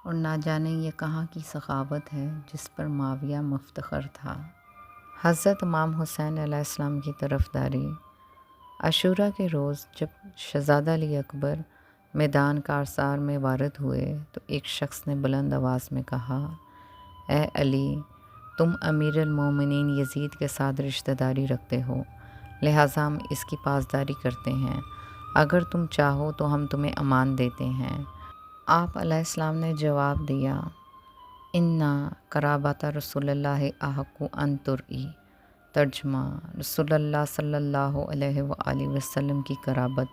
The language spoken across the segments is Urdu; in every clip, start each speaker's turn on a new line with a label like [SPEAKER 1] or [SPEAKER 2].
[SPEAKER 1] اور نہ جانے یہ کہاں کی سخاوت ہے جس پر معاویہ مفتخر تھا۔ حضرت امام حسین علیہ السلام کی طرفداری۔ عاشوراء کے روز جب شہزادہ علی اکبر میدان کارزار میں وارد ہوئے تو ایک شخص نے بلند آواز میں کہا، اے علی، تم امیر المومنین یزید کے ساتھ رشتہ داری رکھتے ہو، لہٰذا ہم اس کی پاسداری کرتے ہیں۔ اگر تم چاہو تو ہم تمہیں امان دیتے ہیں۔ آپ علیہ السلام نے جواب دیا، اِنَّ قرابۃ رسول اللہ احق ان ترعی۔ ترجمہ، رسول اللہ صلی اللہ علیہ وآلہ وسلم کی قرابت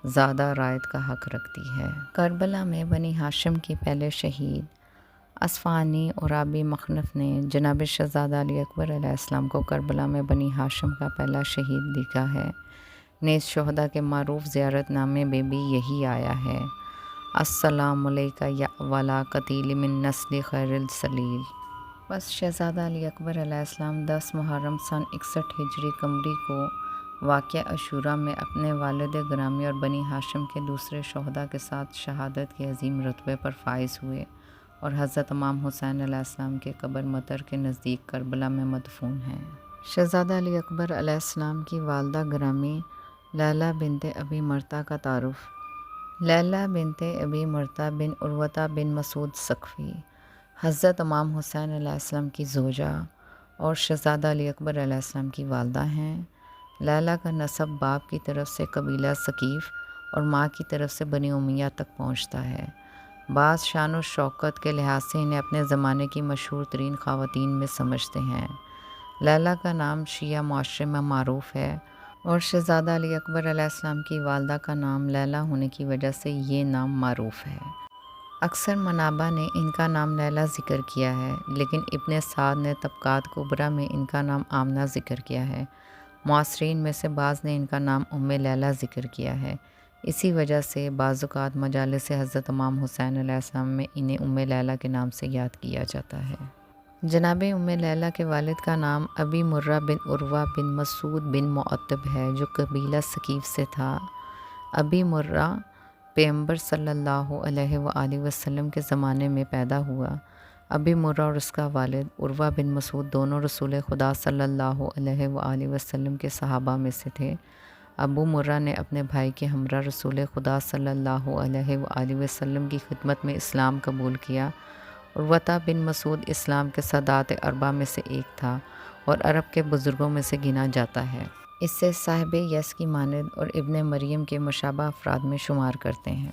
[SPEAKER 1] زیادہ رعایت کا حق رکھتی ہے۔ کربلا میں بنی ہاشم کے پہلے شہید اصفہانی اور ابی مخنف نے جناب شہزادہ علی اکبر علیہ السلام کو کربلا میں بنی ہاشم کا پہلا شہید لکھا ہے۔ نیز شہداء کے معروف زیارت نامے میں بھی یہی آیا ہے، السلام علیک یا اولا قتیل من نسل خیر السلیل۔ بس شہزادہ علی اکبر علیہ السلام 10 محرم سن 61 ہجری قمری کو واقعہ عاشوراء میں اپنے والد گرامی اور بنی ہاشم کے دوسرے شہداء کے ساتھ شہادت کے عظیم رتبے پر فائز ہوئے اور حضرت امام حسین علیہ السلام کے قبر مطر کے نزدیک کربلا میں مدفون ہیں۔ شہزادہ علی اکبر علیہ السلام کی والدہ گرامی لیلی بنت ابی مرتہ کا تعارف۔ لیلی بنت ابی مرتہ بن عروہ بن مسعود ثقفی حضرت امام حسین علیہ السلام کی زوجہ اور شہزادہ علی اکبر علیہ السلام کی والدہ ہیں۔ لیلی کا نسب باپ کی طرف سے قبیلہ ثقیف اور ماں کی طرف سے بنی امیہ تک پہنچتا ہے۔ بعض شان و شوکت کے لحاظ سے انہیں اپنے زمانے کی مشہور ترین خواتین میں سمجھتے ہیں۔ لیلی کا نام شیعہ معاشرے میں معروف ہے اور شہزادہ علی اکبر علیہ السلام کی والدہ کا نام لیلی ہونے کی وجہ سے یہ نام معروف ہے۔ اکثر منابع نے ان کا نام لیلی ذکر کیا ہے، لیکن ابن سعد نے طبقات کبریٰ میں ان کا نام آمنہ ذکر کیا ہے۔ معاصرین میں سے بعض نے ان کا نام ام لیلی ذکر کیا ہے۔ اسی وجہ سے بعض اوقات مجالس حضرت امام حسین علیہ السلام میں انہیں ام لیلی کے نام سے یاد کیا جاتا ہے۔ جناب ام لیلی کے والد کا نام ابی مرہ بن عروہ بن مسعود بن معتب ہے جو قبیلہ ثقیف سے تھا۔ ابی مرہ پیغمبر صلی اللہ علیہ وآلہ وسلم کے زمانے میں پیدا ہوا۔ ابی مرہ اور اس کا والد عروہ بن مسعود دونوں رسول خدا صلی اللہ علیہ وآلہ وسلم کے صحابہ میں سے تھے۔ ابو مرہ نے اپنے بھائی کے ہمراہ رسول خدا صلی اللہ علیہ وآلہ وسلم کی خدمت میں اسلام قبول کیا۔ عروہ بن مسعود اسلام کے سادات اربعہ میں سے ایک تھا اور عرب کے بزرگوں میں سے گنا جاتا ہے۔ اسے صاحب یس کی مانند اور ابن مریم کے مشابہ افراد میں شمار کرتے ہیں۔